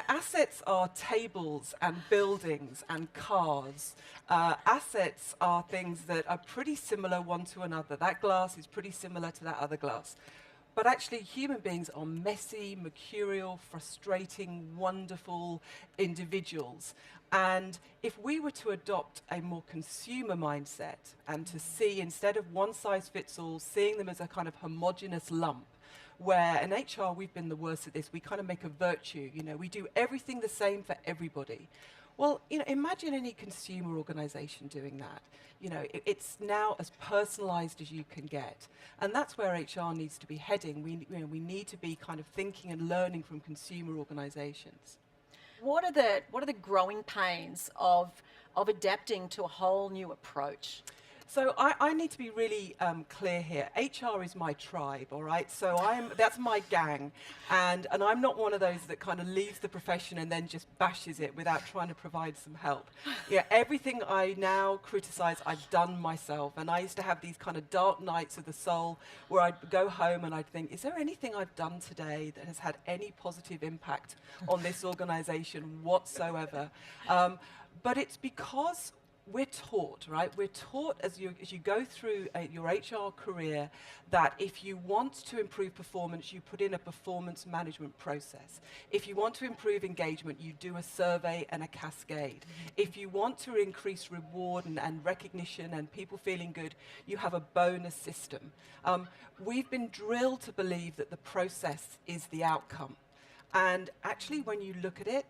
assets are tables and buildings and cars. Assets are things that are pretty similar one to another. That glass is pretty similar to that other glass. But actually, human beings are messy, mercurial, frustrating, wonderful individuals. And if we were to adopt a more consumer mindset and to see, instead of one size fits all, seeing them as a kind of homogenous lump, where in HR we've been the worst at this, we kind of make a virtue, we do everything the same for everybody. Well, imagine any consumer organization doing that. It's now as personalized as you can get. And that's where HR needs to be heading. We need to be kind of thinking and learning from consumer organizations. What are the growing pains of adapting to a whole new approach? So I need to be really clear here. HR is my tribe, all right? So that's my gang. And I'm not one of those that kind of leaves the profession and then just bashes it without trying to provide some help. Yeah, everything I now criticize, I've done myself. And I used to have these kind of dark nights of the soul where I'd go home and I'd think, is there anything I've done today that has had any positive impact on this organization whatsoever? But it's because we're taught, right? We're taught as you go through your HR career that if you want to improve performance, you put in a performance management process. If you want to improve engagement, you do a survey and a cascade. If you want to increase reward and recognition and people feeling good, you have a bonus system. We've been drilled to believe that the process is the outcome. And actually, when you look at it,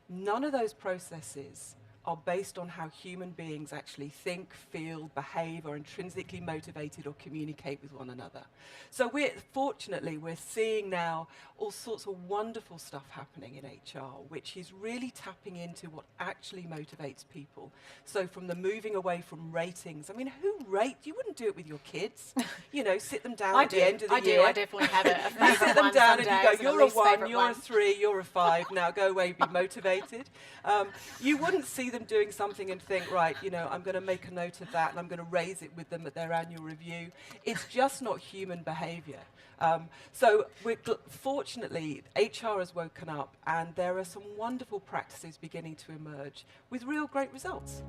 none of those processes are based on how human beings actually think, feel, behave, are intrinsically motivated or communicate with one another. So fortunately, we're seeing now all sorts of wonderful stuff happening in HR, which is really tapping into what actually motivates people. So from the moving away from ratings, I mean, who rates? You wouldn't do it with your kids. Sit them down at the end of the year. I definitely have a You sit them down and you go, you're a 1, you're one. a 3, you're a 5, now go away, be motivated. You wouldn't see them doing something and think, right, I'm going to make a note of that and I'm going to raise it with them at their annual review. It's just not human behavior. So fortunately, HR has woken up and there are some wonderful practices beginning to emerge with real great results.